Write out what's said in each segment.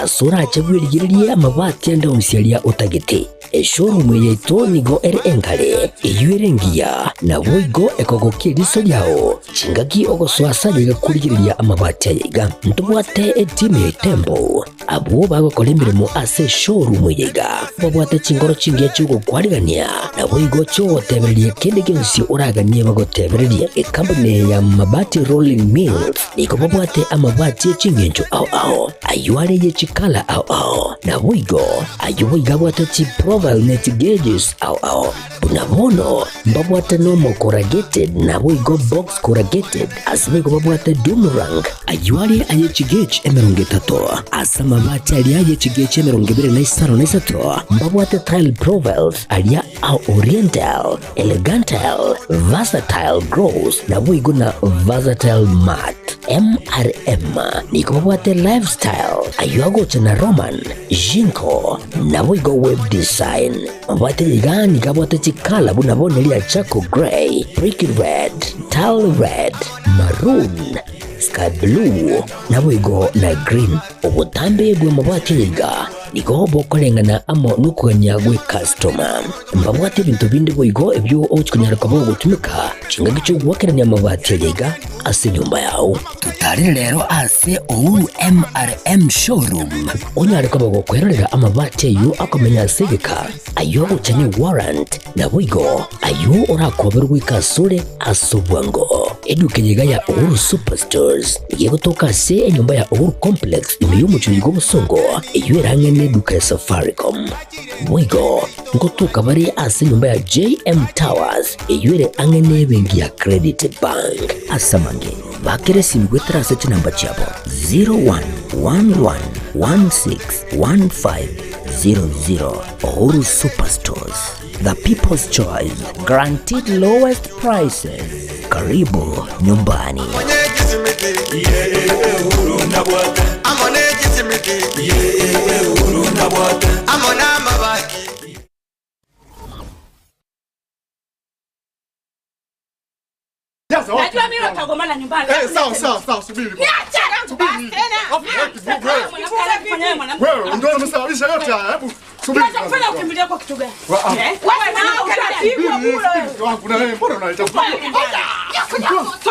asura achabwirigiria amabati ande omusialia utagiti showroom yaito nigo engale iyuerengia na boigo ekogokiri riso lyao chingaki ogoswasa yigakurigiria amabati ayiga ntubwate team Tembo abo bagokora imirimo ase showroom yiga babwate chingoro chingia chugo kwarigania na boigo cyo tebererie kende gensi uraganie bagotebererie company ya mabati rolling mills niko babwate amabati chingenjo ao ayuare ye chikala ao na boigo ayuiga bwate chi profile net gauges ao bunabono babwate normal corrugated na boigo box corrugated asibego babwate Dumarang ayuare aye chigage emerongetato asa mabati ali aye chigage emerongibire na isaro na isato babwate tile profiles alia au oriental elegantal versatile gross na boigo na versatile mat MRM niko babwate lifestyle ayuago chana Roman Jinko na boigo web design babwate yigani kabwate chikala bunabone lia Chaco Grey, Brick Red, Tile Red, Maroon, Sky Blue na boigo na Green obutambe bwe mabwate yiga niko bokolengana amo nukuganya gwe customer mbabwate bintu bindi boigo ebyo ochikunyara kabo gutumika chinga gicho gwakeranya amabati yiga ase nyumba yao tutari rero ase Ouru MRM showroom onyare kabo gukwerera amabati yu akomenya segeka ayo uchane warrant na boigo ayo urakoberwa ikasure asobwango eduke yiga ya Ouru Superstores yego toka se nyumba ya Ouru Complex imiyumucho yigo musongo iyo erangene duka ya Safaricom boigo ngotuka bari ase nyumba ya JM Towers iyo angene bengi ya Credit Bank asamange bakere simgwe trase namba chabo 0111161500 Ouru Superstores, the people's choice, guaranteed lowest prices. Karibu nyumbani. Najua mimi utagomana nyumbani. Sawa, subiri. Niache subiri tena. Wewe ndio unamsababisha yote haya. Hebu subiri. Unataka kufanya ukimbilia kwa kitu gani? Wewe wangu na wewe mbona unaitafuta?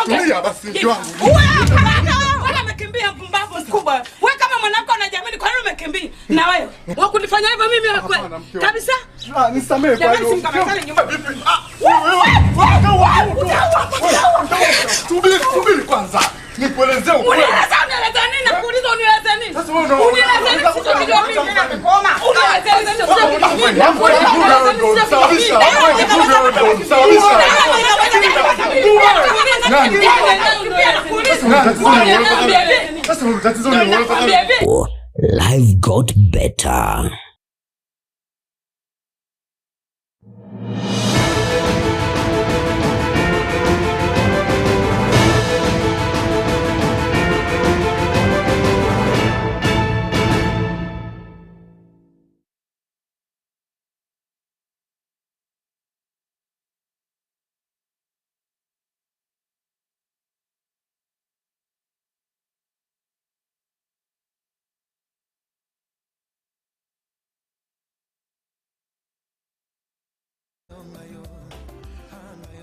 Tulia basi mke wangu. Wewe umekimbia mpumbavu mkubwa. Wewe kama mwanamke unajiamini kwa nini umekimbia? Na wewe wakunifanya hivyo mimi kabisa? Nisamee kwa hiyo. Subiri kwanza. Nikuelezee ukweli. Unieleza nini na kuuliza unieleza nini? Unieleza nini sijui mimi nimekoma. Unieleza nini Life got better.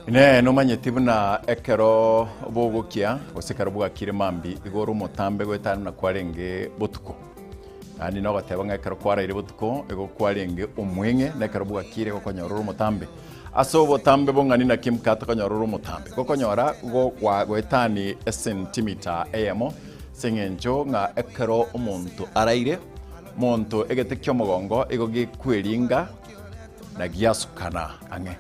Ne no manyeti buna ekero bogokia osekaro bwakire mambi igoro mutambe gwetana na kwarenge botuko ani no gateba ngekero kwara ire botuko ego kwarenge omwenge nekero bwakire gokonyororo mutambe aso botambe bongani na kimkata konyororo mutambe gokonyora go gwetani centimeter amo sengenjo nga ekero omuntu araire muntu egetekyo mogongo ego gikweringa na giasukana ange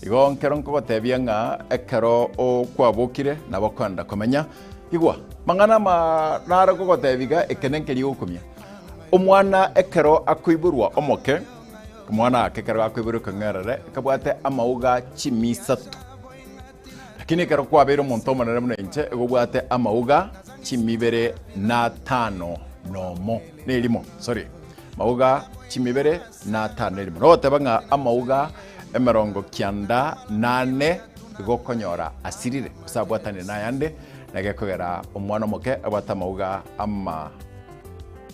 igo nkero nkogotebia nga ekero okwabokire nabokwenda komenya igwa mangana nara gogotebiga ekenenkeri okumia omwana ekero akoiburwa omoke omwana akekero akoiburwa kangarare kabwate amauga chimisatu lakini ekero kwabera omonto omonene muno inche egobwate amauga chimibere na tano nomo nelimo mauga chimibere na tano nelimo nogoteba nga amauga emerongo kianda nane igokonyora asirire usabwatane nayande nagekogera omwana moke abata mauga ama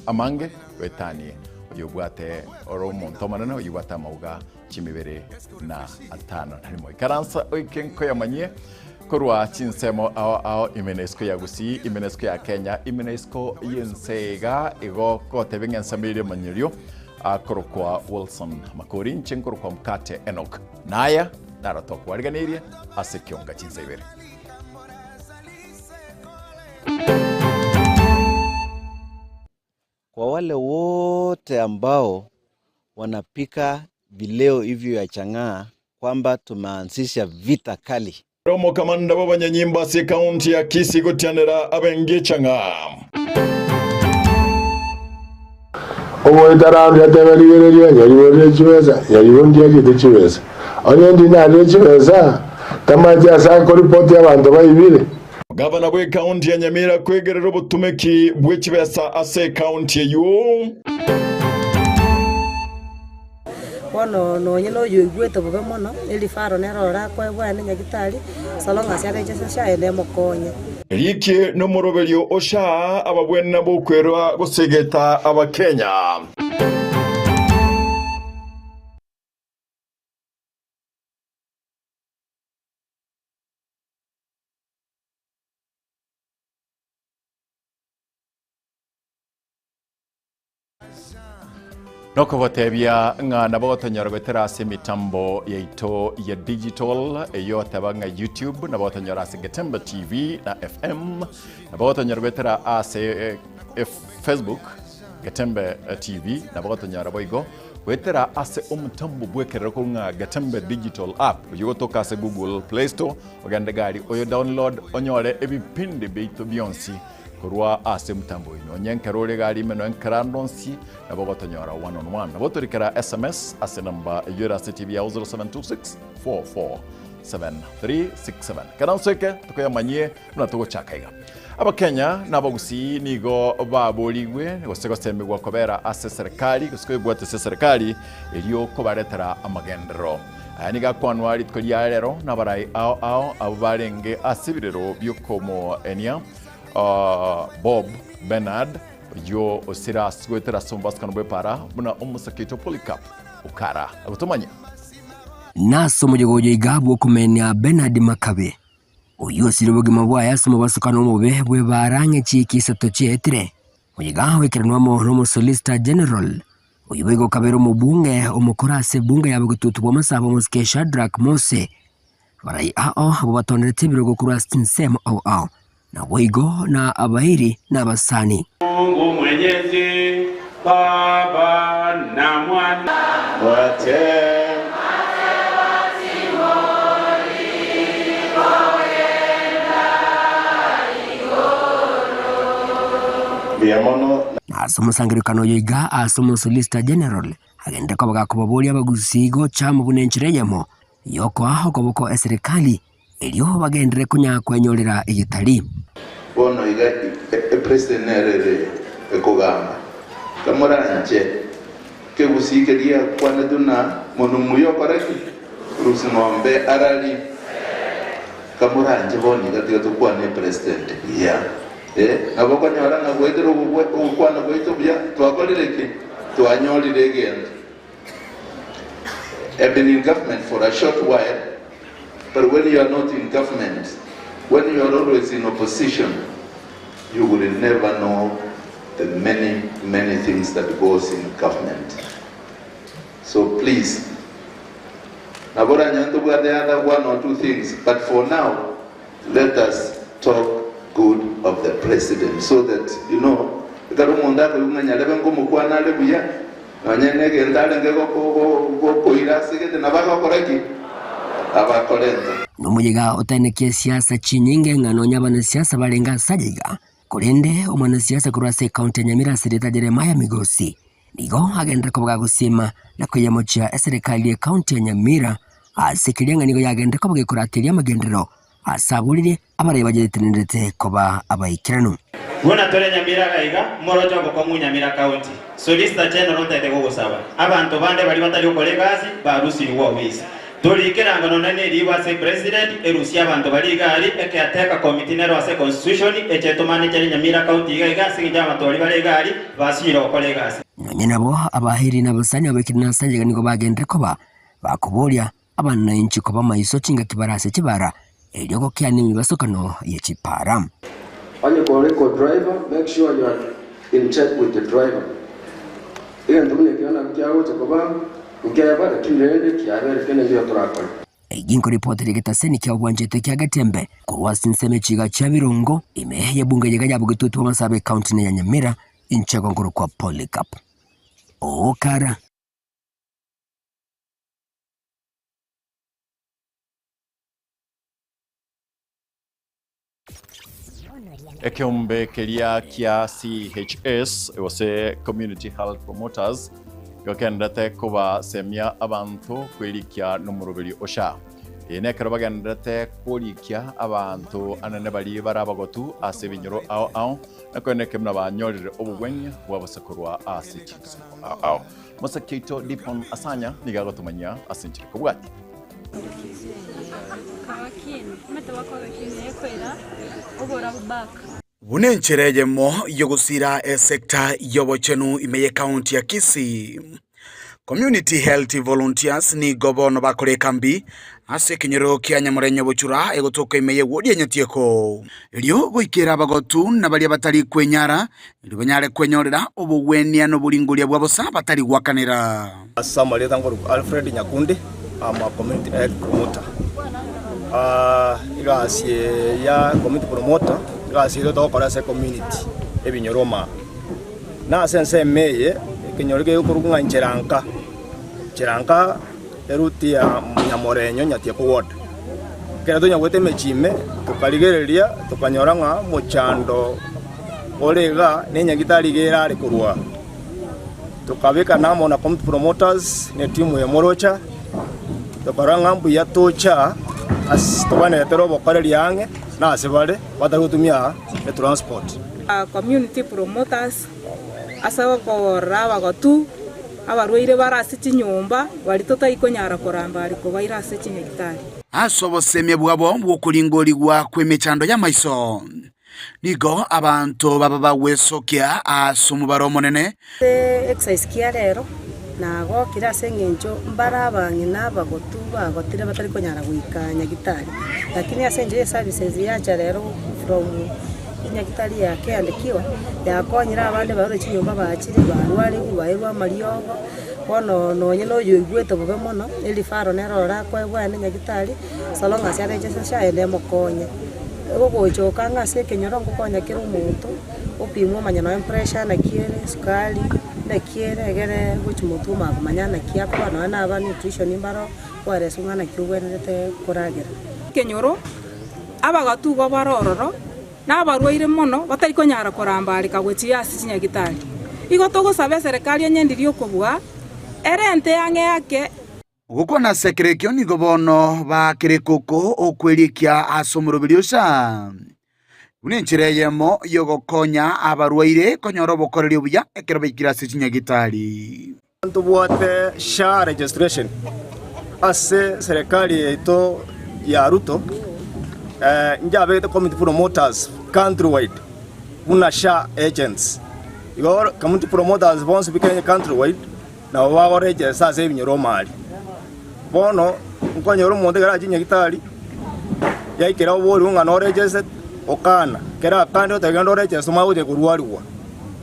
amange wetanie oyubwate oro muntu manene oyubwate amauga chimibere na atano harimo ikaransa oikenko yamanyie korwa chinsemo ao imenesko ya gusi imenesko ya Kenya imenesko yensega igo kote bengensamire manyirio akorokwa Wilson Makori chenkorokwa mkate Enoch naya naratoka wariganirie asekionga chinsebere. Kwa wale wote ambao wanapika vileo hivyo ya chang'aa kwamba tumeanzisha vita kali. Romo kamanda b'abanyanyimba se kaunti ya Kisii gutianira abenge chang'aa. Omo itarambya teberigereria nyaribone chiweza nyaribondia gite chiweza onyendi na chiweza tamaja sa ko report y'abantu bayibire. Gavana bwe kaunti ya Nyamira kwegerera obutumeki bw'ekibesa ase kaunti eyo. Bono nonyeno yugwete bobe mono ili faro nerora kwa bwana nyagitari salonga cyane cyese cyane mokonye. Riki no moroberio osha ababwena bokwerwa gusegeta abakenya. Noko botebia nga nabotonyora gwetera ase mitambo yaito ya digital eyo tabanga YouTube nabotonyora ase Getembe TV na FM nabotonyora gwetera ase Facebook Getembe TV nabotonyora boigo gwetera ase omutambo bwekerera ko nga Getembe digital app yotoka ase Google Play Store ogande gari oyo download onyore ebipindi beito byonsi kurwa ase mutambo ino nyenkerore gari meno enkarandonsi nabo batonyora 1-on-1 nabo turikara SMS ase namba yura CTV 0726447367 kana useke tukoyamanyie tunatugo chakaiga abakenya nabagusi nigo baboligwe gosego semegwa kobera ase serikali gosego bwate ase serikali eliyo kobaretera amagendero niga kwanwari tkolia rero nabarai ao abarenge asibirero byokomo enia Bob Bernard yo osira swetera sombaskan bepara buna omusakito Polycarp ukara agutomanya naso mujogojo igabo kumenya Bernard Makabe uyo sirobogima bwaya somo basukano mube bwe barange chikisa tochetre mujigawe kiranwamo Romo Solicitor General uyibego kabero mubunge omukorase bunge yabugututu bomasabo muske Shadrack Mose barai abo batonete birogo kurastin semo au na Woigo na Abairi na Basani. Mungu Mwenyezi Baba na Mwana na somusangirikano yoiga asomo Solicitor General agende ko bagakobabuli abagusigo chamo bunenchireyamo yoko aho koboko eserikali elio bagendere kunyakwenyorera igitali bono iga president nerere ekogamba kamoranje ke busikeria kwana duna monumuyo koreki rusingombe arali kamoranje boni gatiga tukwane president ya naboko nyora na gwetero ukwana gweto bya twakolireke twanyorire again. I've been in government for a short while. But when you are not in government, when you are always in opposition, you will never know the many things that goes in government. So please, Nabora Nyanto got the other 1 or 2 things, but for now, let us talk good of the president so that, you know, Numujiga utanekia siasa chinyinge nganonya banasiasa balenga sajiga kulende omwanasiasa kurase kaunti Nyamira Sirita Jeremiah Migosi nigo agenda kubaga gusima na kuyamocha serikali ya kaunti ya Nyamira asikirianga nigo yagenda kubaga kuratiria magendero asabulire abare bajetenendete koba abayikirano Guna tole Nyamira gaiga morojo ngoko mu Nyamira County Solicitor General ndete gugusaba abantu bande bali batali ukole kazi barusi liwa wizi Tulikira ngono nene liwa se president erusia abantu bali gari ekateka committee nero ase constitution echetomane cyari Nyamira county iga sinja amatori bali gari basiro kolegasi. Nabo abahiri n'abasani abekirina sanje nigo bagende koba bakubolya abananchi koba maiso chinga kibarase kibara elioko kyani mibasokano yechipara. On your record driver, make sure you are in check with the driver. Iga ndumune kiona kyago chokoba ukiyabara kindende kyabere kene ndio turakora. Eginko report rigetaseni kya ubwanjete kya Gatembe kurwasi nseme chiga cha Birongo imeheye bunge yega bugututu Masabe county ya Nyamira inchego ngoro kwa Polycarp. Okara Ekiombe kelia kia CHS ose Community Health Promoters gokendete kuba semia abantu kwelikia numurubiri osha nekero bagendete kwelikia abantu anane bali barabagotu asebinyoro ao nakoneke mna banyorire obugwenya bwabasakurwa asichitso ao Mosakito Dipon Asanya nigagotumanya asinchire kubwati Bunencherejemo yogusira sekta yobochenu imeye county ya Kisii. Community Health Volunteers ni gobono bakore kambi ase kinyoro kya Nyamurenyo buchura egotoka imeye wodi ya Nyatieko. Elio goikera bagotu na bali batali kwenyara ilibanyare kwenyorera obugwenia no bulingulia bwabosa batali gwakanira. Samale tangoro Alfred Nyakundi ama community health promoter. Igasie ya community promoter igasie to kora se community ebinyoroma. Na sense meye kinyorike yokurunga ncheranka eruti ya Nyamurenyo Nyatieko ward. Kera tonya gwete mechime tukaligereria tukanyoranga mochando olega nenya gitaligera ari kurwa. Tukabeka namo na community promoters ne timu ya Morocha tukaranga mbu ya tocha as tobane yatero bokare liange na asebale batagutumia e transport. Community promoters asawa ko raba gotu abarwaire barase chinyumba bali totayikonyara koramba ariko bairase chinyegitari. Asobo semye bwabo bwokulingoli gwa kwemechando ya maiso. Nigo abantu baba bawesokia asumu baromonene. Exercise kia rero nago kirase ngenjo mbarabangi nabagotu bagotire batari konyara gwikanya gitari. Lakini asenje services yacha rero from Nyagitari yake andikiwa yakonyira abandi barore chinyumba bakiri barwari kubairwa mariogo bono nonye no yugwete bobe mono eli faro nerora kwa bwana Nyagitari salonga cia rejesha shaende mokonye gogochoka ngase kenyoro ngokonya kira umuntu opimwa manyano pressure na kiere sukali na kiere gere guchimutu manyana kiako bana na aba nutrition imbaro kware sungana kiugwenete kuragira kenyoro abagatu go barororo n'abarwaire mono batari konyara korambarika gwechi asi Nyagitari igotogo sabe serikali enyendirio okobwa erente yange yake gukona sekrekyo ni gobono bakirikoko okwelikia asomurubiriosha unenchereyemo yogokonya abarwaire konyoro bokoreri obuya ekero baikira asi Nyagitari Tubwate SHA registration ase serikali eto ya Ruto njabe community promoters countrywide una SHA agents your community promoters bonse bikanye countrywide na wao register ase binyoromali bono nkonyoro monde gara Nyagitari yaikira obori unga no register okana kera kandi otagendo register mauje kurwariwa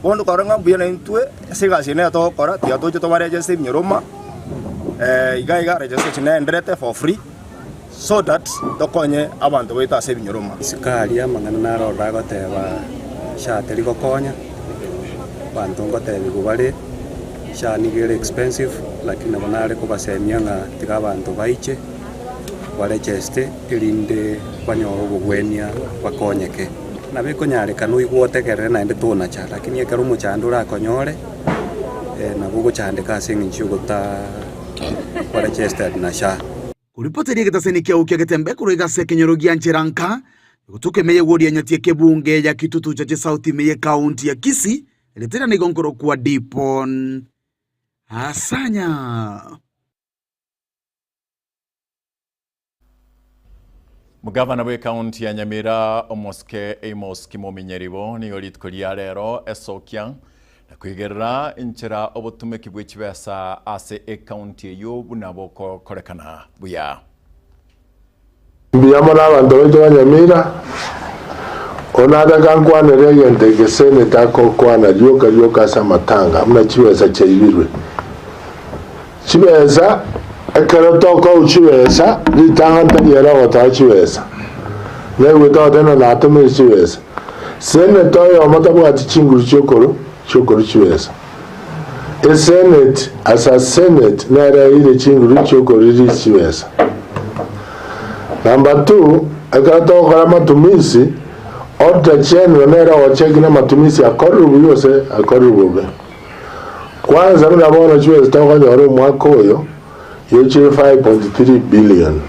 bono karanga buya na intwe sigasi ne to kora tia toje to register binyoroma iga registration na endrete for free so that dokonye abantu beta ase binyoroma sikali amangana narora goteba SHA teri gokonya bantu ngoteba gubare SHA ni very expensive lakini banare kubasemia nga tiga abantu baiche barecheste ilinde banyoro bugwenia bakonyeke na bikonyare kanu igwotegerere na inde tuna cha lakini ekero muchandura konyore na bugo chandika ase nginchi gota barecheste na SHA Kuripoteria getaseni kia ukia Gatembe kuruiga sekenyoro gia ncheranka gutuke meye wodi ya Nyatieke bunge ya Kitutu Chache South meye county ya Kisii eletera ni gongoro kwa Dipon Asanya. Mugavana we county ya Nyamira Omoske Amos Kimominyeribo ni olitkoria rero esokia na kwigerera inchira obutumiki bw'ekibesa ase county yo bunabo korekana buya mbiyamo n'abantu baitu ba Nyamira onada kankwanire yente gesene tako kwana ryoka asa matanga muna chibesa chaibirwe chibesa ekero toko uchibesa litanga ntanyera wata chibesa newe toteno natome chibesa sene toyo matabwati chinguru chokoro chibesa senate asa senate nere ile chinguru chokoro ri chibesa. Number 2, ekero toko kara matumisi Order chenu nera wacheki na matumisi ya korubu yose akorubu. Kwanza mimi naona chuo zitakuwa nyoro mwaka huyo yochi 5.3 billion.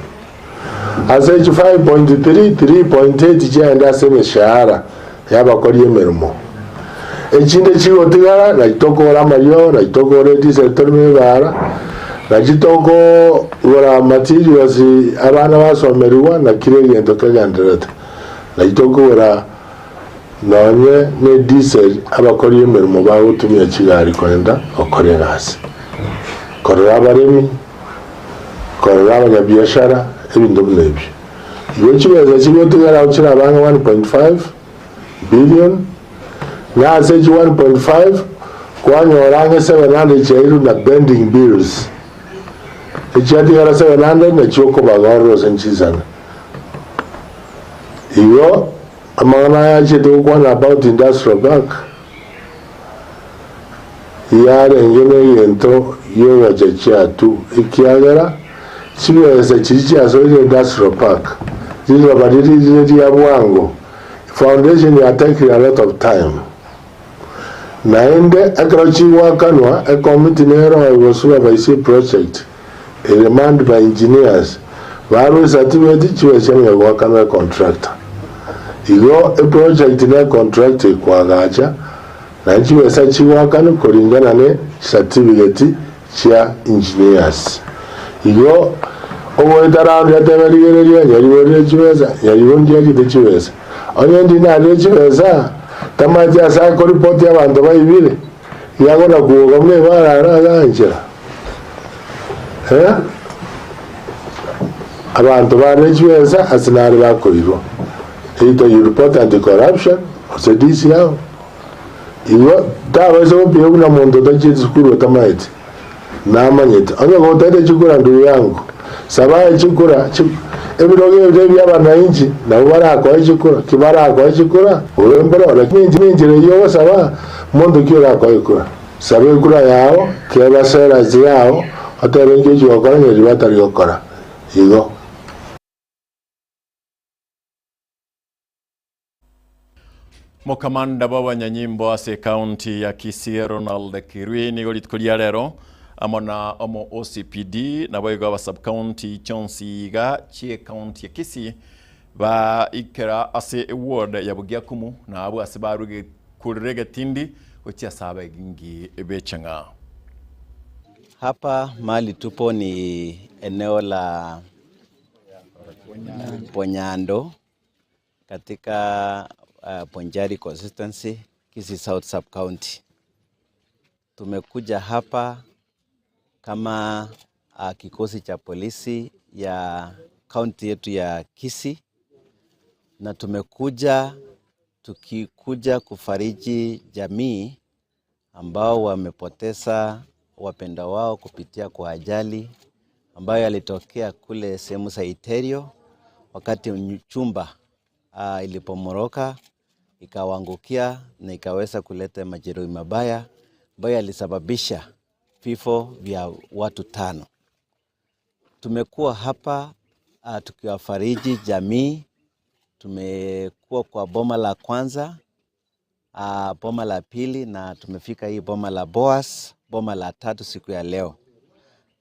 Asa 5.3 3.8 jenda sema shahara yaba kori emermo. Echinde chigo tigara na itoko ora mario na itoko ora diesel mebara na jitoko ora materials abana basomeriwa na kire gento kagandreta. Na itoko ora nonye ne diesel abakori emermo bagutumya kigari kwenda okore gasi korera abaremi korera abanyabiashara ebintu bnebi iyo kibeza kibotugara ukira abana 1.5 billion na seji 1.5 kwanyora nge 700 chairu na bending bills echati gara 700 na choko bagoro senchizana iyo amana ya chetu kwa about industrial park yare ngene yento yo wajacha tu ikiagara chibesa chichi so industrial park zile badiri ya Bwango foundation ya take a lot of time naende akrochi wakanwa a committee nero was supervise project a demand by engineers varu certificate chiwesha wakanwa contractor Igo a project na contract kwa gacha na nchiwesa chiwakano kulingana ne certificate cha engineers. Igo owo itarao ya teberigereria nyariwore chiwesa nyariwondi yakite chiwesa onyendi na chiwesa tamaja sa ko report ya bantu bayibire yago na kuoga mwe barara ganjira abantu bare chiwesa asinari bakoirwa either you report anti-corruption or say this yao. Iwo tawa so pia kuna mondo tachi skuru tamaiti. Na manyete. Anya ko tete chukura ndugu yangu. Sabaye chukura ebiroge bya bana inchi na ubara ko chukura kibara ko chukura. Urembero lakini njire yo saba mondo kira ko ikura. Sabe kura yao keba sera zao atabenje jokora nyeri batari okora. Igo Mokamanda b'abanyanyimbo ase county ya Kisii Ronald Kirui ni golitkolia rero amona omo OCPD na boygo aba sub county chonsiga chie county ya Kisii ba ikera ase ward ya Bugiakumu na abo ase baruge kurege tindi ochia saba gingi ebechanga. Hapa mali tupo ni eneo la Ponyando katika Ponjari consistency Kisii South sub county. Tumekuja hapa kama kikosi cha polisi ya county yetu ya Kisii na tukikuja kufariji jamii ambao wamepoteza wapenda wao kupitia kwa ajali ambayo yalitokea kule sehemu za Iterio wakati chumba ilipomoroka ikawangukia na ikaweza kuleta majeruhi mabaya ambayo yalisababisha vifo vya watu 5. Tumekuwa hapa tukiwafariji jamii. Tumekuwa kwa boma la kwanza, boma la pili na tumefika hii boma la Boas, boma la 3 siku ya leo.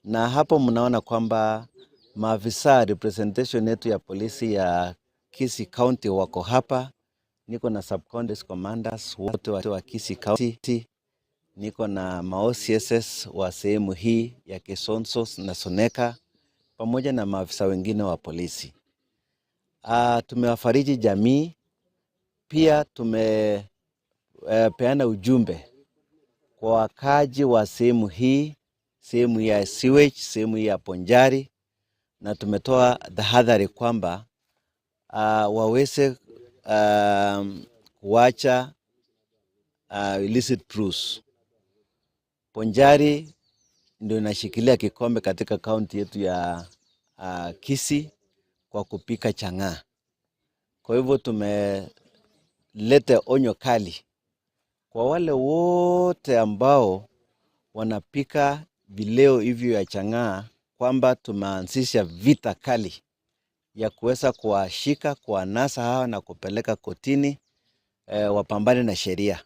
Na hapo mnaona kwamba maafisa representation yetu ya polisi ya Kisii County wako hapa. Niko na sub county commanders wote wa Kisii County. Niko na ma-OCSs wa sehemu hii ya Kesonso na Soneka pamoja na maafisa wengine wa polisi. tumewafariji jamii, pia tumepeana ujumbe kwa wakaji wa sehemu hii, sehemu ya sewage, sehemu ya Ponjari, na tumetoa tahadhari kwamba waweze kuacha illicit brews. Ponjari ndio inashikilia kikombe katika kaunti yetu ya Kisii kwa kupika chang'aa. Kwa hivyo tumeleta onyo kali kwa wale wote ambao wanapika vileo hivyo ya chang'aa, kwamba tumeanzisha vita kali ya kuweza kuwashika, kuwanasa hawa na kupeleka kotini, wapambane na sheria.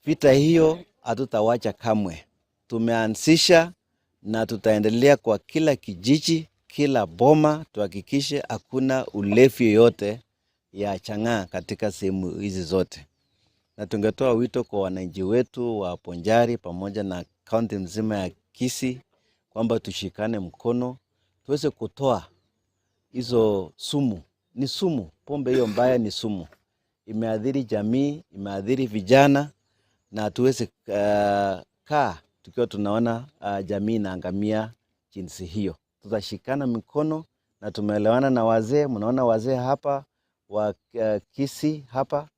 Vita hiyo hatutawacha kamwe. Tumeanzisha na tutaendelea kwa kila kijiji, kila boma, tuhakikishe hakuna ulevi yoyote ya chang'aa katika sehemu hizi zote. Na tungetoa wito kwa wananchi wetu wa Ponjari pamoja na kaunti mzima ya Kisii kwamba tushikane mkono, tuweze kutoa hizo sumu. Ni sumu, pombe hiyo mbaya ni sumu. Imeadhiri jamii, imeadhiri vijana, na tuweze kaa tukiwa tunaona jamii inaangamia jinsi hiyo. Tutashikana mikono na tumeelewana na wazee. Mnaona wazee hapa wa Kisii hapa,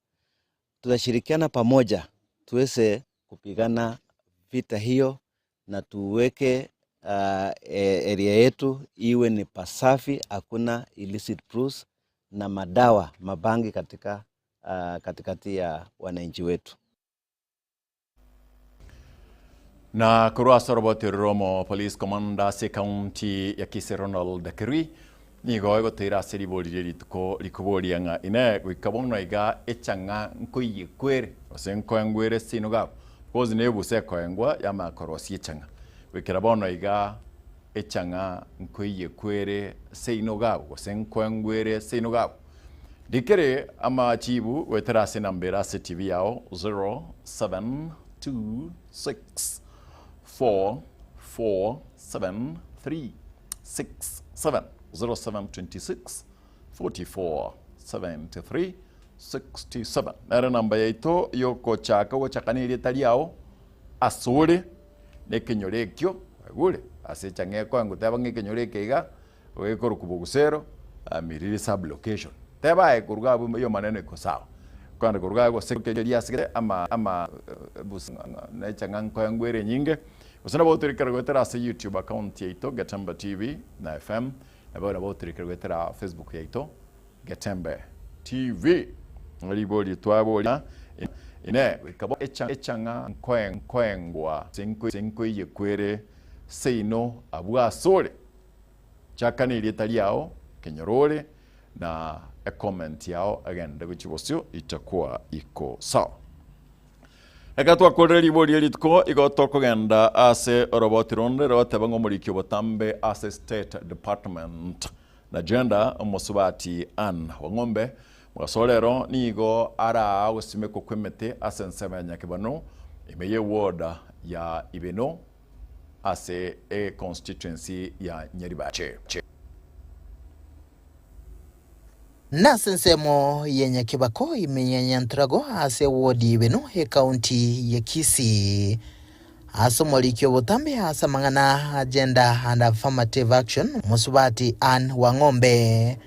tutashirikiana pamoja tuweze kupigana vita hiyo na tuweke area yetu iwe ni pasafi, hakuna illicit brews na madawa mabangi katikati ya wananchi wetu. Na kurasa roboti Romo Police Commander se County ya Kisii Ronald Kirui ni goego tira seri boli rituko likuboli nga ine wikabona iga echanga nkuyi kwere osenko ngwere sinoga kozi nebu se kwengwa ya makorosi echanga wikirabona iga echanga nkuyi kwere sinoga osenko ngwere sinoga dikere ama chibu wetara se nambera se TV yao 0726 44737 0726 447367 nara namba yaito yoko chaka gochakanire taliao asore ne kinyorekyo agure ase change kwangu taba ngekinyoreke iga wekoro kubugusero amirire sub location taba ekuruga bu yo manene ko sawa kwanda kuruga go sekeria sigere ama bus na changa kwangwere nyinge usana botirikara gwetera ase YouTube account yaito Gatemba TV na FM na botirikara gwetera Facebook yaito Gatemba TV ngoliboli twaboli ine wikabo echanga kwengwa senko yekwere seino abwa sole chakaniri taliao kenyorole na a comment yao again ndago chibosio itakuwa iko sawa. Egatwa koreri boli elitko igotoko genda ase roboti ronde rote bango mulikyo botambe ase State Department na gender Musubati Ann Wangombe mwasolero nigo ara usimeko kwemete ase nsemenya kibano imeye ward ya Ibeno ase a constituency ya Nyeribache. Nasensemo yenye kibako imenyanyantrago ase wodi Ibeno he county ya Kisii. Asomolikyo botambe asa mangana agenda and affirmative action Musubati Ann Wangombe.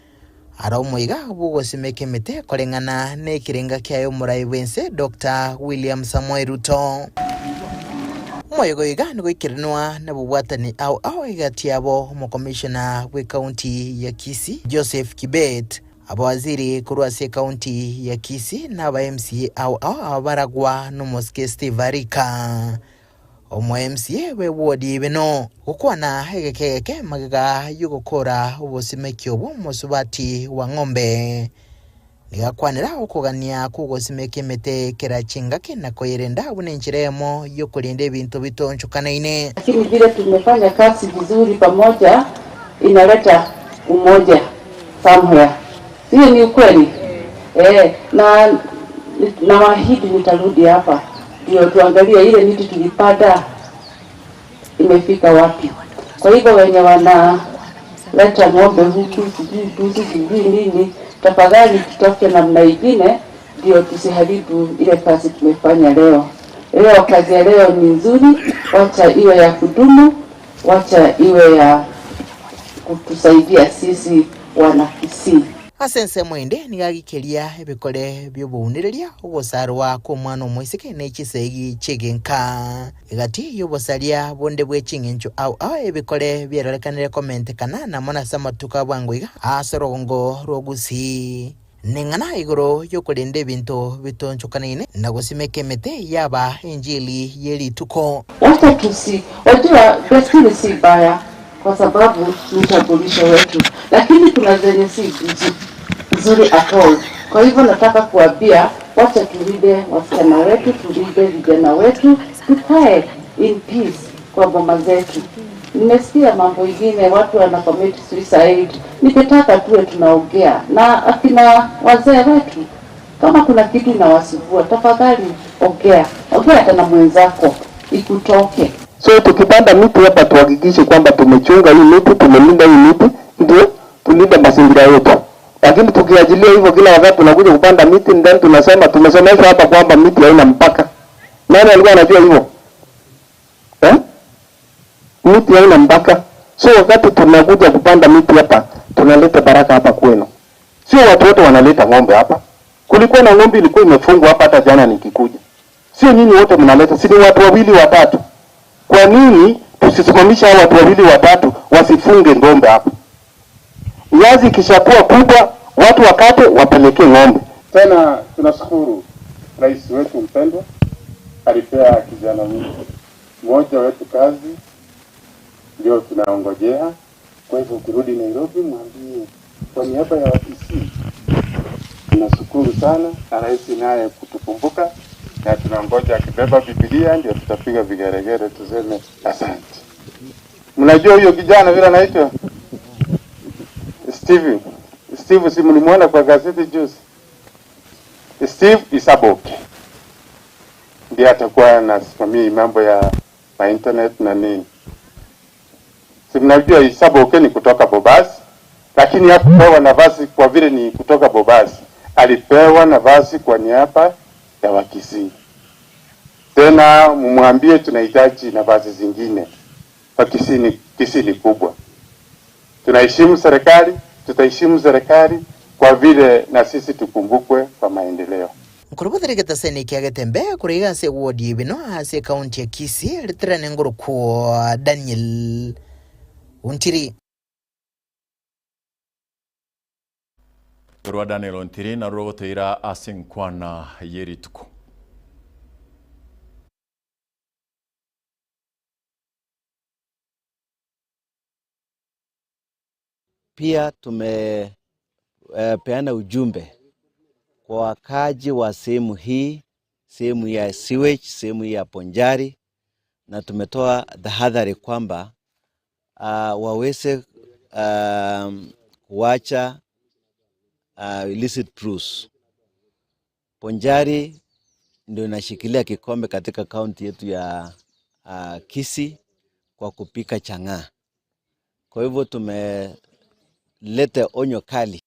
Araumuiga bugo simeke mete kolengana ne kirenga kyayo murai wense Dr. William Samoei Ruto. Moyego iga ngo ikirinwa na bubwatani au igatiabo mo commissioner we county ya Kisii Joseph Kibet. Abawaziri kuruase county ya Kisii na aba MCA au abaragwa no Moske Steve Arika. Omo MCA we wodi Ibeno ukwana hegekeke magaga yugokora ubosimekyo bo Musubati Wangombe nigakwanira ukugania kugosimeke mete kerachingake na koyerenda bunenchiremo yokulinda ibintu bitonchukanaine. Lakini vile tumefanya kazi vizuri pamoja inaleta umoja somewhere. Hiyo ni ukweli. Na wahidi nitarudi hapa ndio tuangalie ile miti tulipanda imefika wapi. Kwa hivyo wenye leta ng'ombe huku, sijui mbuzi, sijui nini. Tafadhali tutoke namna ingine, ndio tusiharibu ile kazi tumefanya leo. Leo kazi ya leo ni nzuri, wacha iwe ya kudumu, wacha iwe ya kutusaidia sisi wana Kisii. Asense mwende nigagikiria ebikore by'obuuniriria ogosarwa ko mwana omwisike n'ekisegi chigenka igati yobosaria bonde bw'echingencho au ebikore byerekanire comment kana na mona samatuka bwangoiga asorongo rogusi nengana igoro yokurinde ebintu bitonchokanaine na gusimekemete yaba injili yerituko. Wacha wajua desturi si baya kwa sababu ni utambulisho wetu, lakini kuna zenye si nzuri at all. Kwa hivyo nataka kuambia wacha tulinde wasichana wetu, tulinde vijana wetu, tukae in peace kwa boma zetu. Nimesikia mambo ingine watu wana commit suicide. Nikitaka tuwe tunaongea na akina wazee wetu. Kama kuna kitu inawasumbua, tafadhali ongea hata na mwenzako ikutoke. So tukipanda miti hapa tuhakikishe kwamba tumechunga hii miti, tumelinda hii miti, ndio tulinde mazingira yetu. Lakini tukiajilia hivyo kila wakati tunakuja kupanda miti, ndani tunasema tumesomeshwa hapa kwamba miti haina mpaka. Nani alikuwa anajua hivyo? Miti haina mpaka. So wakati tunakuja kupanda miti hapa, tunaleta baraka hapa kwenu. Sio watu wote wanaleta ng'ombe hapa. Kulikuwa na ng'ombe ilikuwa imefungwa hapa hata jana nikikuja. Sio nyinyi wote mnaleta, si ni watu wawili watatu. Kwa nini tusisimamisha hao watu wawili watatu wasifunge ng'ombe hapa? Yazi kishakuwa kubwa, watu wakate wapelekee ng'ombe. Tena tunashukuru rais wetu mpendwa alipea kijana mmoja wetu kazi, ndio tunaongojea. Kwa hivyo ukirudi Nairobi mwambie kwa niaba ya Kisii tunashukuru sana na rais naye kutukumbuka, na tunangoja akibeba Biblia ndio tutapiga vigeregere tuseme asante. Mnajua huyo kijana vile anaitwa Steve si mlimuona kwa gazeti juzi? Steve Isaboke ndiye atakuwa anasimamia mambo ya internet na nini. Si mnajua Isaboke ni kutoka Bobasi, lakini hakupewa nafasi kwa vile ni kutoka Bobasi. Alipewa nafasi kwa niaba ya Wakisii. Tena mumwambie tunahitaji nafasi zingine. Kwa Kisii ni kubwa. Tunaheshimu serikali, tutaheshimu serikali kwa vile na sisi tukumbukwe kwa maendeleo. Nkurubuthirike taseni kiagetembe kuriga se wodi bino ase county ya Kisii litrane ngoro kwa Daniel Untiri. Rwa Daniel Untiri na rogoteira asinkwana yerituko. Pia tumepeana ujumbe kwa wakaji wa sehemu hii, sehemu ya sewage, sehemu ya Ponjari, na tumetoa tahadhari kwamba waweze kuacha illicit brews. Ponjari ndio inashikilia kikombe katika kaunti yetu ya Kisii kwa kupika chang'aa. Kwa hivyo tumeleta onyo kali.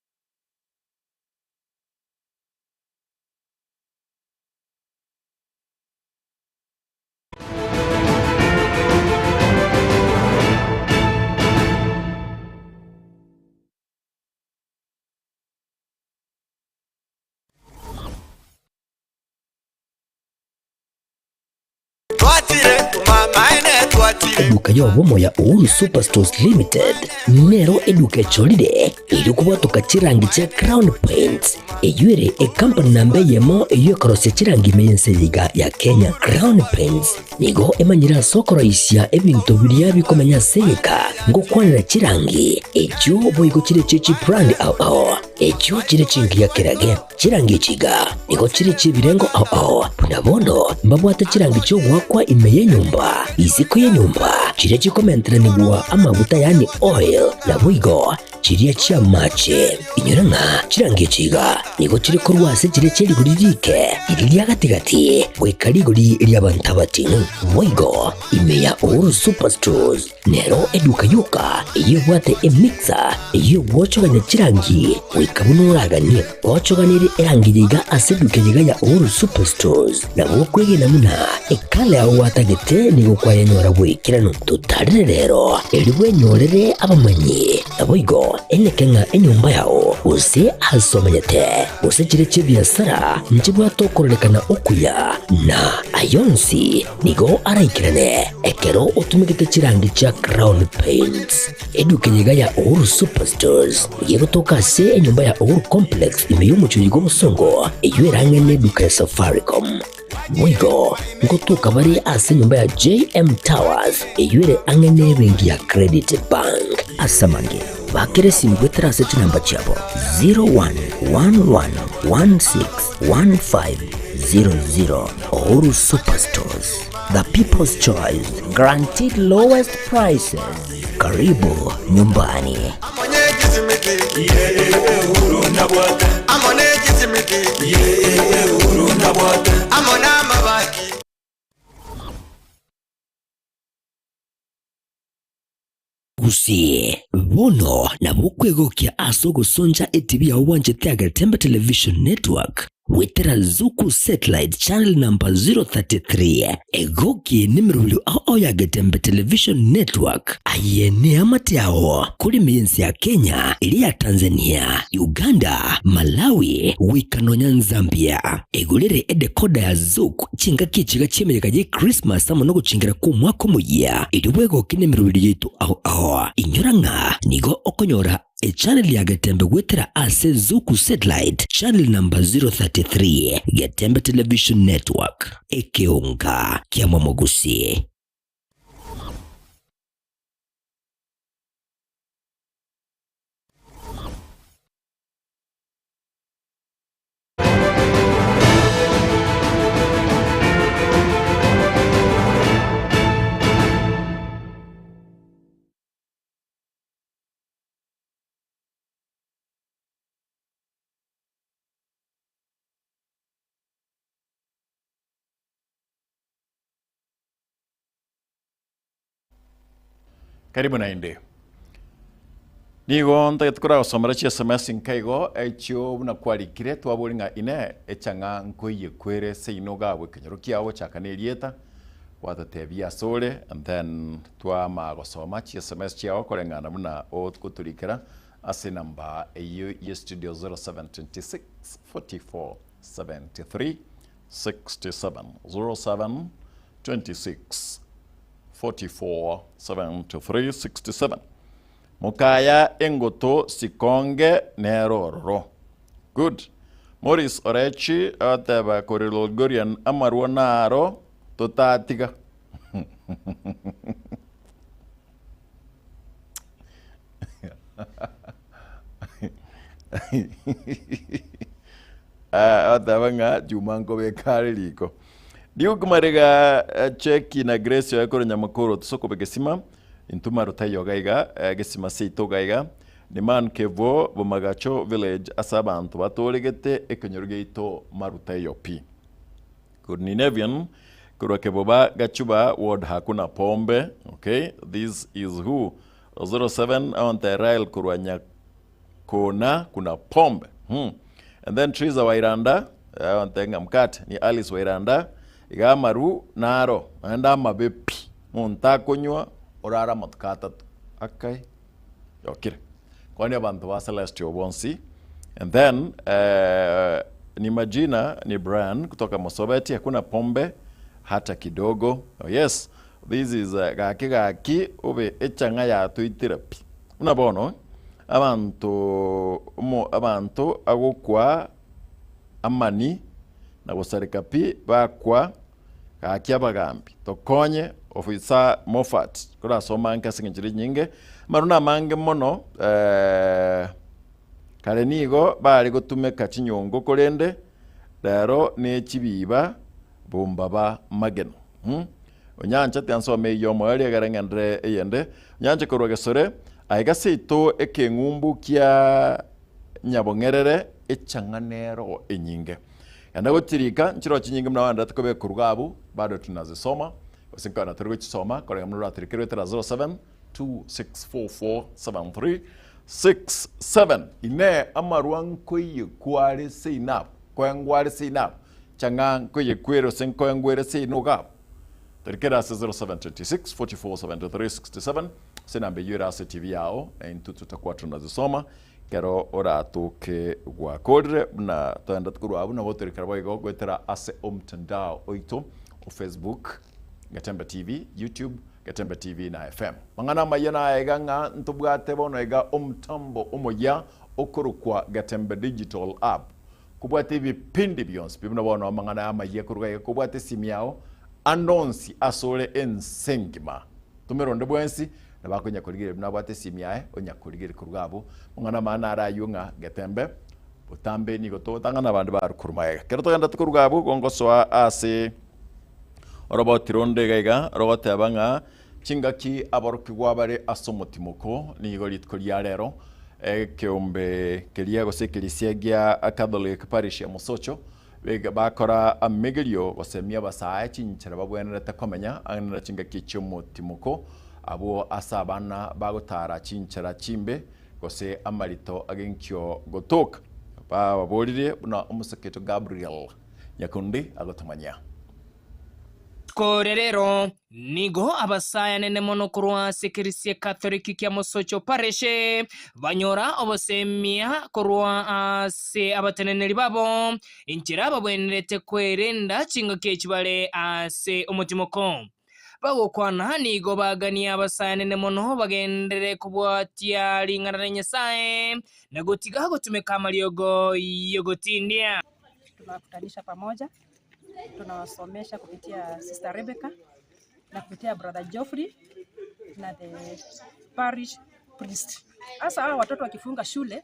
Eduka ya obomo ya Uhuru Superstores Limited nero eduka echolire irikubotoka chirangi cha Crown Paints eyuere company nambe yemo eyokorose chirangi meyenseyiga ya Kenya. Crown Paints nigo emanyira soko raisia ebintu biria bikomenya seyika ngokwanira chirangi echo boigo chire chichi brand ao echo chire chingi ya kirage chirangi chiga nigo chire chibirengo ao punabono mbabwate chirangi cyo gwakwa imeye nyumba iziko ya nyumba chire chikomentra nigwa amavuta yani oil na boigo chiria chia mache inyoranga chirange chiga nigo chiri kurwase chiri chiri guririke iriria gatigati wekarigori ria bantabatinu moigo imeya Uhuru Superstores nero eduka yuka iyo bwate emixer iyo bwochoganya chirangi wekabunuraganie bwochoganire erangi yiga aseduke yiga ya Uhuru Superstores na bokwege namuna ekale aho watagete nigo kwayanyora wekirano tutarire rero eriwe nyorere abamanyi aboigo enekenga enyumba yao use asomanyete use chire chibiasara njibwa tokorelekana okuya na ayonsi nigo araikirane ekero utumikite chirangi cha Crown Paints eduke yiga ya Uhuru Superstores yego toka se enyumba ya Uhuru Complex imeyumucho yigo musongo eyuerange ne duka ya Safaricom Mwigo ngotuka bari ase nyumba ya JM Towers eyuere angene bengi ya Credit Bank asamange bakere simu gwetera seti namba chabo 0111161500 Uhuru Superstores, the people's choice, guaranteed lowest prices. Karibu nyumbani. Gusi bono na bukwegokia asogo sonja ETV ya uwanje Tiaga Tembe Television Network wetera Zuku Satellite Channel number 033 egoki nimrulu ao ya Getembe Television Network ayene amati yao kuri miyensi ya Kenya ili ya Tanzania, Uganda, Malawi, Wikanonya, Zambia egulere edekoda ya Zuku chinga kichiga chimega je Christmas amonogo chingira kumwako muya iliwego kinemrulu yitu ao inyoranga nigo okonyora e channel ya Getembe wetera ase Zuku Satellite Channel number 033 Getembe Television Network ekeunga kia Mwamogusi. Karibu na inde. Nigo nta tukura osomera chi SMS nkaigo echo na kwarikire twaboringa ine echanga nkoye kwere seinoga bwe kenyorukia awo chakanelieta watatebia sole and then twa magosoma chi SMS chi awo korengana muna o kuturikira ase number e studio 0726 44 73 67 0726 44 73 67 Mukaya engoto sikonge neroro. Good. Morris Orechi ataba korilogorian amaruanaro totatiga. Ataba nga jumango bekari liko. Diu kumarega cheki na Grace yakoro nyamakoro tusoko begesima intuma rutayo gaiga gesima seito gaiga ni man kevo bomagacho village asabantu batolegete ekonyorgeito marutayo pi kurninevian kurwa keboba gachuba ward hakuna pombe. Okay, this is who 07 awante rail kurwa nyakona kuna pombe and then Triza Wairanda awante ngamkat ni Alice Wairanda igamaru naro anda mabepi monta konywa orara matkata akai yokire kwani abantu wa Celestial Bonsi and then ni majina ni Brian kutoka Mosobeti hakuna pombe hata kidogo. Oh yes, this is gaki obe echanga ya therapy unabono abantu agokwa amani na gusarikapi bakwa kakia bagambi tokonye ofisa Moffat kura soma nka singinjiri nyinge maruna mange mono karenigo bari gutumeka kinyongo korende rero ne kibiba bombaba mageno onyancha tyansome yo moyali garangandre eyende onyancha korwa gesore Aigasito ekengumbu kia nyabongerere echanganero enyinge. Enda gotirika nchiro chinyinge mna wanda tukobe kurugabu bado tunazisoma. Wasinka na turugo chisoma kwa mnura tirikiro tera 0726447367 ine amaruan koye kware seinap kwangware seinap changang koye kwero senko ngwere seinogap tirikira 0726447367 sinambe yura TV yao na tutakuwa tunazisoma kero ora tuke gwa kodre na tanda tukuru abu na wote rikarabo igo gwetera ase omtandao oito o Facebook Gatemba TV, YouTube, Gatemba TV na FM. Mangana mayana ega nga ntubwate bono ega omtambo omoya okuru kwa Gatemba Digital App. Kubwate vipindi beyonce bibuna bono mangana amaye kuruga kubwate simu yao anonsi asole ensengima. Tumeronde bwensi na bakonya kuligire bina bwate simu yae onya kuligire kurugabo mangana mana arayunga Gatembe butambe ni goto tangana bandu barukurumaya. Kero togenda tukurugabo gongoswa ase Robot Ronde Gaiga, Robot Abanga, Chingaki, Aborokigwa bare asomotimoko, Nigolit Koliarero, Keombe, Keliago Sekilisiagia, a Catholic Parish Mosocho, Vega Bakora, a Megalio, was a Miabasai, Chincharabuena Tacomania, and Chingaki Chomotimoko, Abo Asabana, Bagotara, Chinchara Chimbe, Gose Amarito, Agenkyo Gotok, Pa Bodide, Una Umusaketo Gabriel, Yakundi, Agotamania. Korerero nigo abasaya nene mono kurwa sekirisia Katoliki kia Mosocho pareshe banyora obosemia kurwa ase abateneneri babo inchira babwenerete kwerenda chingo kechibale ase omutimoko bagokwana nigo bagania abasaya nene mono bagendere kubwatia lingana Nyasaye na gotiga gotumeka amaliogo yogotindia. Tunakutanisha pamoja, tunawasomesha kupitia Sister Rebecca na kupitia Brother Geoffrey na the parish priest. Hasa hao watoto wakifunga shule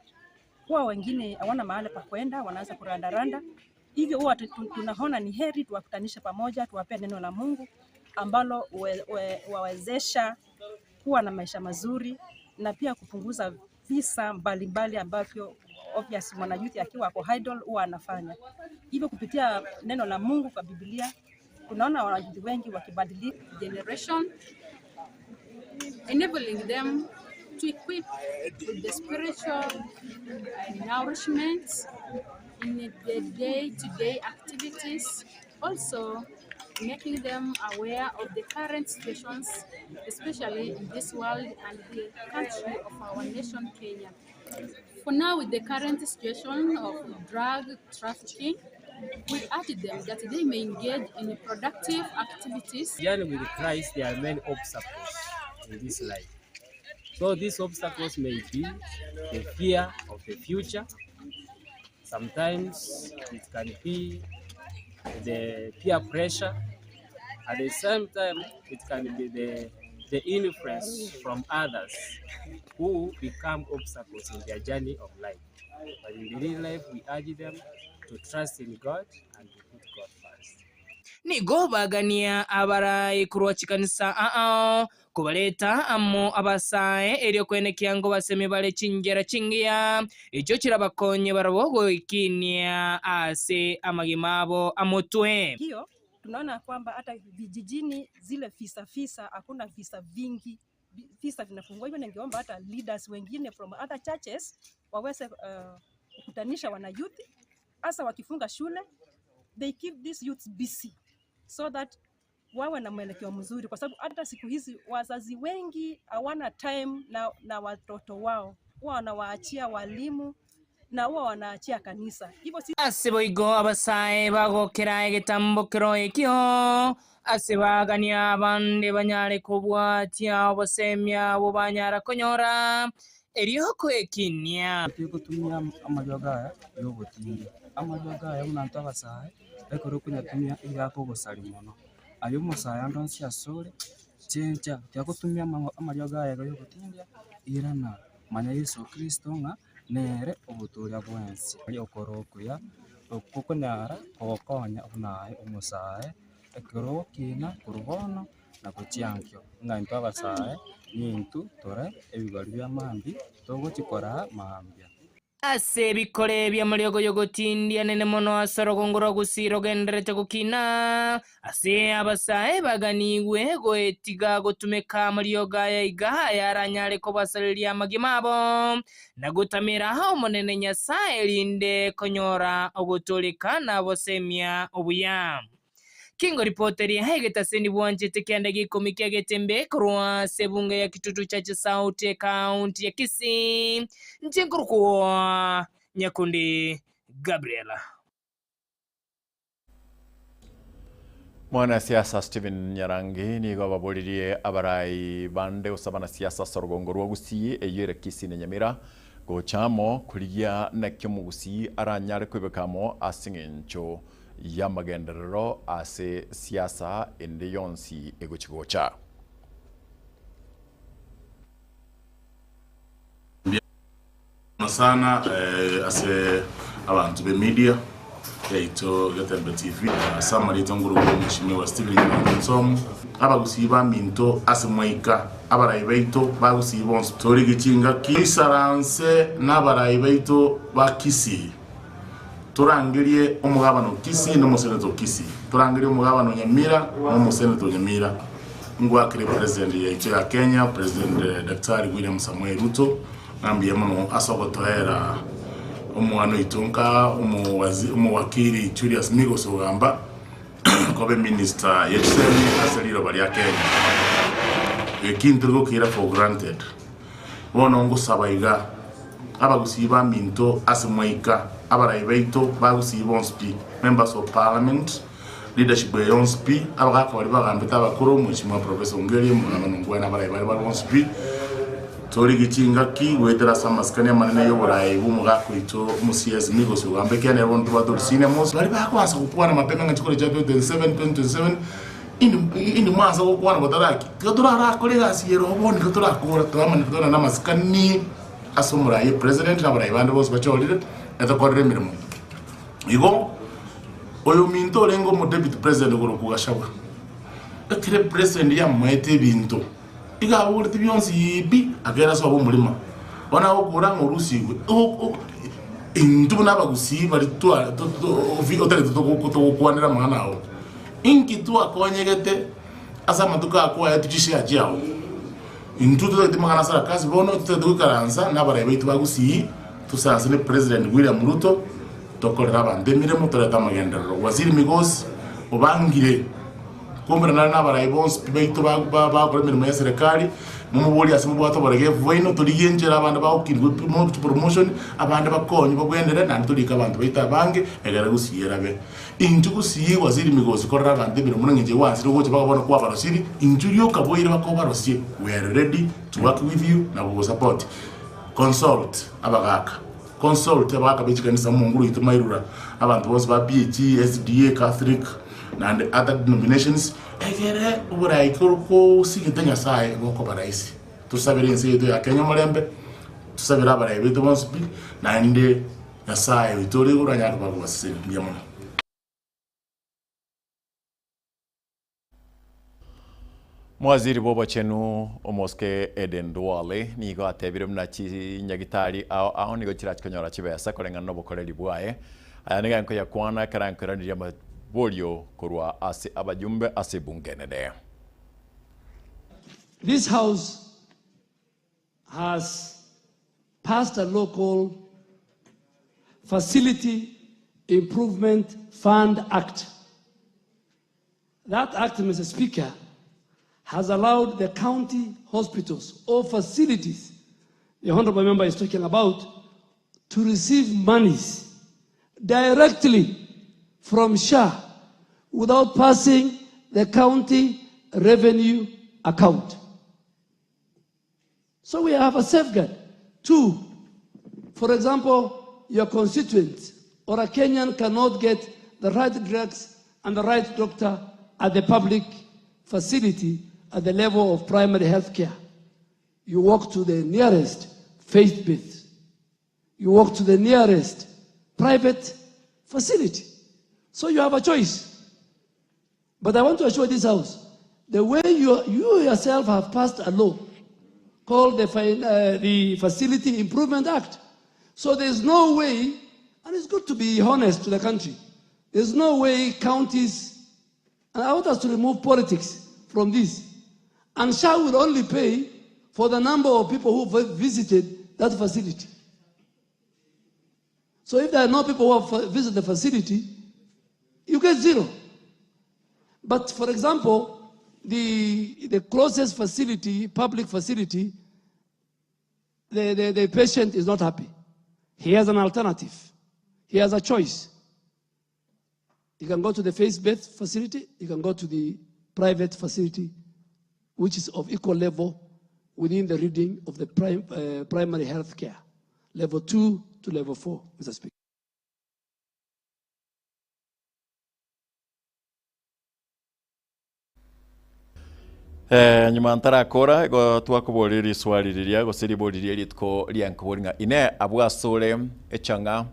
huwa wengine hawana mahali pa kwenda, wanaanza kurandaranda. Hivyo huwa tunaona ni heri tuwakutanisha pamoja, tuwapee neno la Mungu ambalo wawezesha kuwa na maisha mazuri na pia kupunguza visa mbalimbali ambavyo obviously mwanayuthi akiwa hapo idol huwa anafanya. Hivyo kupitia neno la Mungu kwa Biblia tunaona wanayuthi wengi wakibadilika generation, enabling them to equip with the spiritual nourishment in the day-to-day activities, also making them aware of the current situations, especially in this world and the country of our nation, Kenya. For now, with the current situation of drug trafficking, we urge them that they may engage in productive activities. Journey with Christ, there are many obstacles in this life. So these obstacles may be the fear of the future. Sometimes it can be the peer pressure. At the same time, it can be the influence from others who become obstacles in their journey of life. But in the real life, we urge them to trust in God and to put God first. Nigo bagania abarai kuruachikanisa kubaleta amo abasae elio kwene kiango basemi bale chinjera chingia icho chirabakonye barabogo ikinia ase amagimabo amotwe. Hiyo tunaona kwamba hata vijijini zile fisa hakuna visa vingi, visa vinafungwa. Hivyo ningeomba hata leaders wengine from other churches waweze kukutanisha wanayuthi, hasa wakifunga shule, they keep these youths busy so that wawe na mwelekeo mzuri, kwa sababu hata siku hizi wazazi wengi hawana time na watoto wao, wanawaachia walimu na huwa wanaachia kanisa. Hivyo si asiboigo abasae bagokera egetambo kero ekyo asibagania abande banyare kubwatia obosemia bubanyara konyora erioko ekinia tukutumia amajoga yobotindi amajoga y'abantu abasae ekoro kunyatumia igapo gosalimono ayo musaya ndonsi asore chencha tyakutumia amajoga yobotindi irana manya Yesu Kristo nga nere obuturia bwensi okorokuya okukonyara okonya unaye umusae ekero kina kurubono na kuchiankyo ng'anto abasae nintu tore ebigori bya mambi togochikora mambia ase bikore bya muriogoyogotindia nene mono asorogongoro gusiro genderete gukina ase abasae baganigwe goetiga gutumeka murioga yaiga yaranyare ko basaliria magimabo na gutamira hao monene nyasaye linde konyora ogutulika na bosemia obuya Kingo reporteri haigeta sendi bwanjete kianda gikumi kia getembe kurwa sebunga ya kitutu cha sauti kaunti ya Kisii Njengurukuwa Nyakundi Gabriela. Mwana siasa Stephen Nyarangi ni baburirie abarai bande usabana siasa sorogongorwa Gusii eyere Kisii na Nyamira gochamo kuligia na kyomugusi aranyare kwebekamo asingencho ya magenderero ase siasa ende yonsi egochigocha. Sana ase abantu be media yaito Gatembe TV samari tonguru mheshimiwa Stephen Nyarangi abagusiba minto ase mwaika abarai baito bagusiba story gichinga kisaranse n'abarai baito ba Kisii turangirie umugabano Kisii no museneto Kisii turangirie umugabano Nyamira no museneto Nyamira ngwakire president ya Kenya president Daktari William Samuel Ruto ngambiye muno asogotoera umwana itunka umuwakiri Julius Migos Ogamba kobe minister yechsemi asaliro bali ya Kenya ekintugo kira for granted wono ngusabaiga abagusiba minto asemwaika abarai baito bagusiba onspi members of parliament leadership ya onspi abagaka bali bagambita abakuru mheshimiwa professor Ngeri mwananungwa n'abarai bali onspi tori gichinga ki wetera samaskania manene yoborai bumugako ito musias Migos Ogamba kene ronto bador cinemas bali bakwasa kupwana mapenga ngachikore cha 2027 indi mwasa kokwana bataraki katura rakore gasiyero oboni katura kora twamani katura namaskani asomura ye president n'abarai bande bose bacholire etakorere mirimo igo oyo minto lengo mo deputy president goro kugashawa etire president ya mwete binto iga burti byonsi bi agera so bomulima wana okura ngorusigwe indu nabagusi bari twa ovi otale to kwanira mwana aho inki tu akonyegete asa maduka akwa yatuchishi ajao indu to timagana sara kasi bono to karanza n'abarai baitu bagusi tusasine president William Ruto tokolera bandemire mutoreta magendero waziri Migos obangire kumbira n'abarai bonse baitu bakora imirimo ya serikali mumubuli asimu bwato barege voino tuliyenjera abantu bakirwe promotion abantu bakonye bagwendera nandi tulika abantu baita bange egara gusiyera be inju gusiye waziri Migos korera bandemire munenge wansi rogoche bakabona kwa barosiri inju yo kaboyira bakobarosie we are ready to work with you na go support consult abagaka consult abagaka bichikanisa munguru itumairura abantu bose ba PhD SDA Catholic and other denominations egere uburai ko sigitenya sae boko baraisi tusabire inse yetu ya Kenya mulembe tusabira abarai betu bonse na inde ya sae witori uranya kwa basiri ndiamo Mwaziri bobo chenu omoske Eden Duale nigo atebire mnachi nyagitari aho nigo chirachi konyora chibesa korenga no bokoreri bwae ayaniga nko yakwana karankora ndiya bolio kurwa ase abajumbe ase bungenede. This house has passed a local Facility Improvement Fund Act. That act, Mr. Speaker, has allowed the county hospitals or facilities the honorable member is talking about to receive monies directly from SHA without passing the county revenue account. So we have a safeguard. Two, for example, your constituent or a Kenyan cannot get the right drugs and the right doctor at the public facility at the level of primary health care. You walk to the nearest faith-based. You walk to the nearest private facility. So you have a choice. But I want to assure this House the way you yourself have passed a law called the Facility Improvement Act. So there's no way, and it's good to be honest to the country, there's no way counties, and I want us to remove politics from this, and SHA will only pay for the number of people who visited that facility. So if there are no people who have visited the facility, you get zero. But for example, the closest facility, public facility, the patient is not happy. He has an alternative. He has a choice. You can go to the faith-based facility, you can go to the private facility, which is of equal level within the reading of the primary health care, level 2 to level 4, Mr. Speaker. Nyuma ntarakora go twakubuliri swali liria go seribuliri litko liankuburinga ine abwasole echanga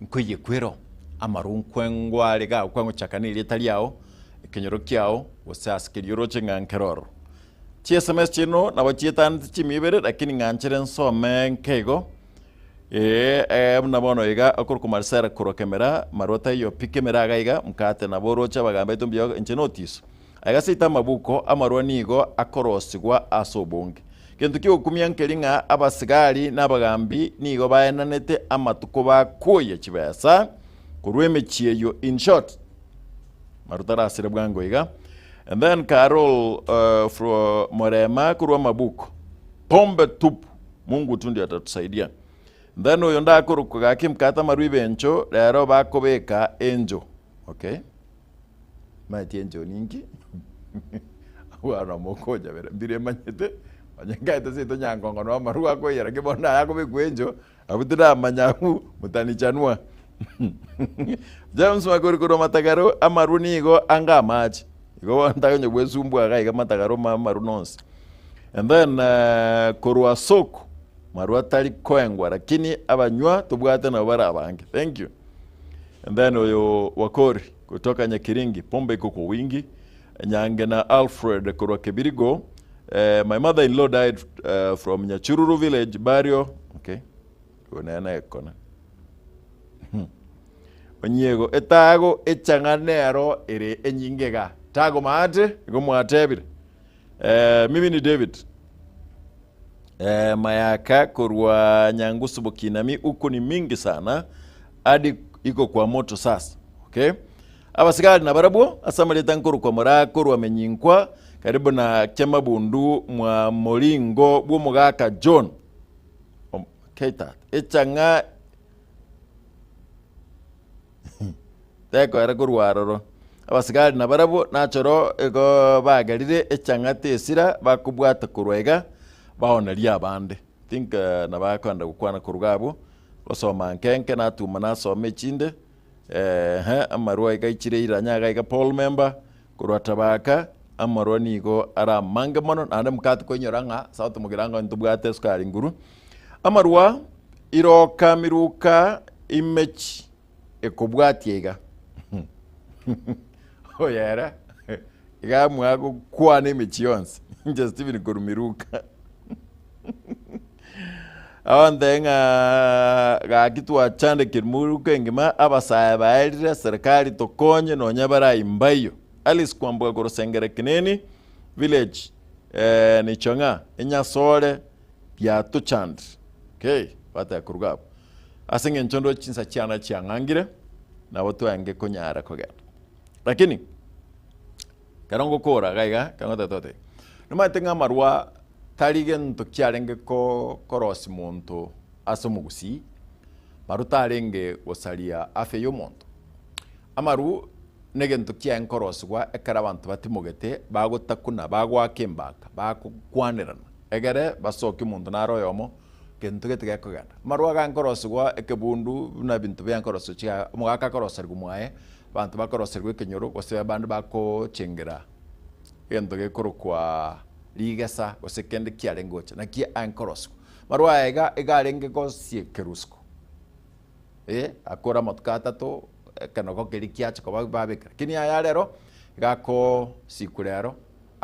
nkwiye kwero amarunkwe lega kwangu chakaniri taliao kenyoro kiao wasaskirioro chenga nkeroro SMS chino na wachitan chimibere lakini nganchere nsome nkego mnabono iga akuru kumarsera kuro kamera marota yo pikemera gaiga mkate na borocha bagambe tumbyo enche notice agasita mabuko amarwanigo akorosigwa asobonge kintu kyo kumyankelinga abasigari nabagambi nigo bayananete amatuko bakoye kibasa kurweme chiyeyo in short marutara asire bwango iga. And then Carol from Morema kurwa mabuko pombe tupu Mungu tundi atatusaidia. Then uyonda kuru kugaki mkata marwibe encho lero bakobeka enjo. Okay, mati enjo ningi wana mokoja bere mbire manyete wanyangaita sito nyangongo no maruwa ko yera kibona yako bekwenjo abutira manyahu mutanichanwa James makori kuro matagaro amaruni go anga maji go ntagonye bwesumbu aga matagaro marunonsi. And then kurwa soko marwa tali koengwa lakini abanywa tubwate na bara abange. Thank you. And then oyo wakori kutoka Nyakiringi pombe iko kwa wingi. Nyange na Alfred kurwa Kebirigo. My mother-in-law died from Nyachururu village, Bario. Okay. Unaena ekona. Onyego etago echanganero ere enyingega. Tago maate, iko mwatebire. Mimi ni David. Mayaka kurwa Nyangusu Bokinami uko ni mingi sana hadi iko kwa moto sasa. Okay? Abasigari na barabo asamaleta nkuru kwa morakuru wamenyinkwa karibu na Kyamabundu mwa Molingo bw'umugaka John. Keita echanga teko era kurwaroro abasigari na barabo nachoro ego bagarire echanga tesira bakubwata kurwega baona lia bande think na bakwanda gukwana kurugabo basoma nkenke natuma nasome chinde amarwa igaichire iranyaga iga poll member kurwatabaka amarwa nigo ara mange mono ande mukati konyoranga sauti mugiranga ntubwate skari nguru amarwa iroka miruka image ekobwatiega oyera iga mwago kwane image yonse just Steven Kurumiruka awandenga ga kitwa chande kirmuruka ngima abasaya baerira serikali tokonye no nyabara imbayo Alice kwambuka kurosengera kineni village ni chonga enyasore ya tuchand. Okay, pata kurugabo asenge nchondo chinsa chiana chiangangire na watu ange konyara koga lakini karongo kora gaiga kangota tote numa tenga marwa taligen to kyarenge ko korosi muntu asomugusi marutarenge wasalia afe yo muntu amaru negen to kyan koroswa ekara bantu batimugete bagotakuna bagwakembaka bakukwanirana egere basoki muntu naro yomo kento getega koganda marwa gan koroswa ekebundu na bintu byan koroso chia mugaka korosargu mwae bantu bakorosargu kenyoro gose bandu bako chengera kento gekorokwa ligasa osekende kialengocha na kia ankorosco marwa ega lenge ko siekerusko akora matkata to kanoko kelikia chako babeka kini ya lero gako sikulero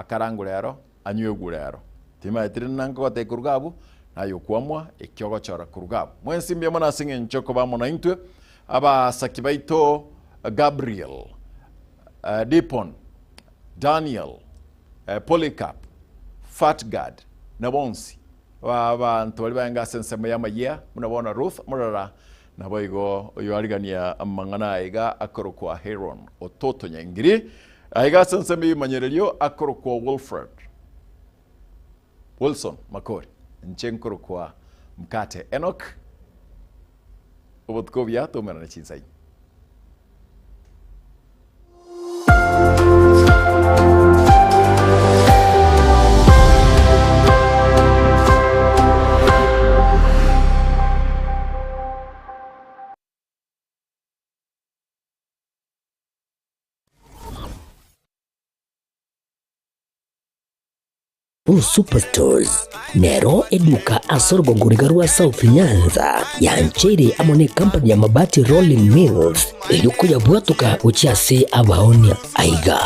akarangu rero anywe gurero tima etirina ngote kurugabu nayo kwamwa ekyogo chora kurugabu mwensi mbya mona singe nchoko ba mona intwe aba sakibaito Gabriel Dipon Daniel Polycarp Fatgad na bonsi abantu bali banga sensema ya magia munabona Ruth murara na boigo oyo arigania amangana aiga akoro kwa Heron ototo nyangiri aiga sensema yimanyerelio akoro kwa Wilson Makori nchenkoro kwa mkate Enoch obotkovia tomera na chinsai Superstores nero eduka asorgo ngurigarua South Nyanza ya nchiri amone company ya mabati Rolling Mills eyuko ya bwatuka uchiase abaonia aiga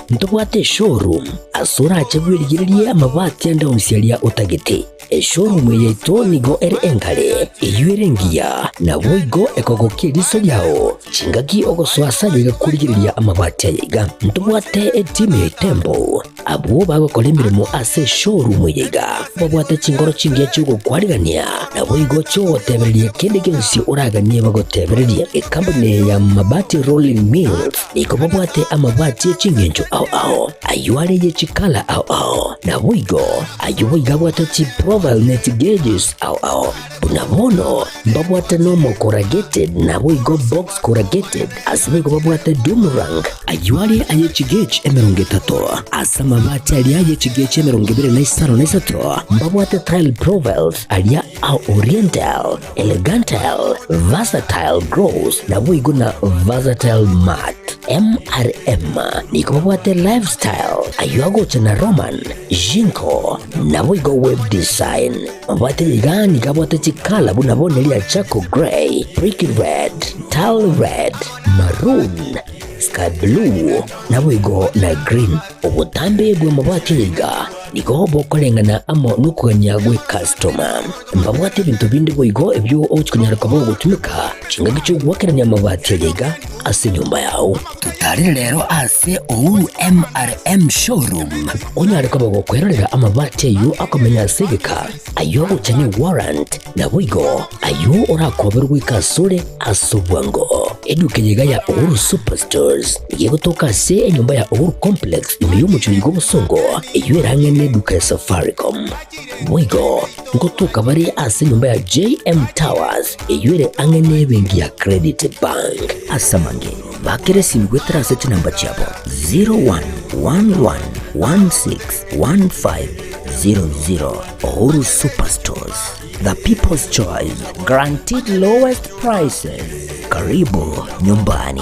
ntobwate showroom asura achagwirigirie amabati anda onsialia utagete showroom ya Itonigo Engale eyuerengia na boigo ekogokie riso yao chingaki ogoswasa yiga kurigiriria amabati aiga ntobwate team ya Tembo abo bagokora imirimo ase showroom yiga babwate chingoro chingia chugo kwarigania na boigo cho tebereria kende gensi uraganie bagotebereria company ya mabati Rolling Mills niko babwate amabati chingenjo ao ayuare ye chikala ao na boigo ayuiga bwate chi profile net gauges ao unabono babwate normal corrugated na boigo box corrugated asibego babwate Dumerang ayuare aye chigage emerongetato asama mabati alia ye chigage emerongibire na isaro na isato babwate tile profiles alia au oriental elegantal versatile gross na boigo na versatile mat MRM niko babwate lifestyle ayuago chana Roman Jinko na boigo web design babwate ligani kabwate chikala bunabone lia Chaco Grey Brick Red Tile Red Maroon Sky Blue na boigo na Green obutambe bwe mabwate liga niko bokolengana amo nukuganya gwe customer mbabwate bintu bindi boigo ebyo ochikonyara kabo gutumika chinga gicho gwakeranya amabati liga ase nyumba yao tutari rero ase Uhuru MRM showroom onyare kabo gukwerera amabati yu akomenya segeka ayo uchanye warrant na boigo ayo orakoberwa ikasure asubwango edukenyiga ya Uhuru Superstores yegotoka se nyumba ya Uhuru Complex imiyo muchurigo busongo iyo erangene duka Safaricom boigo ngotoka bari ase nyumba ya JM Towers iyo ere angene bengi ya Credit Bank asamange bakere simgwe traseti namba chabo 0111161500 Uhuru Superstores, the people's choice, guaranteed lowest prices. Karibu nyumbani.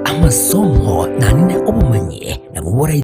Amasomo na nne obumenyi na bubora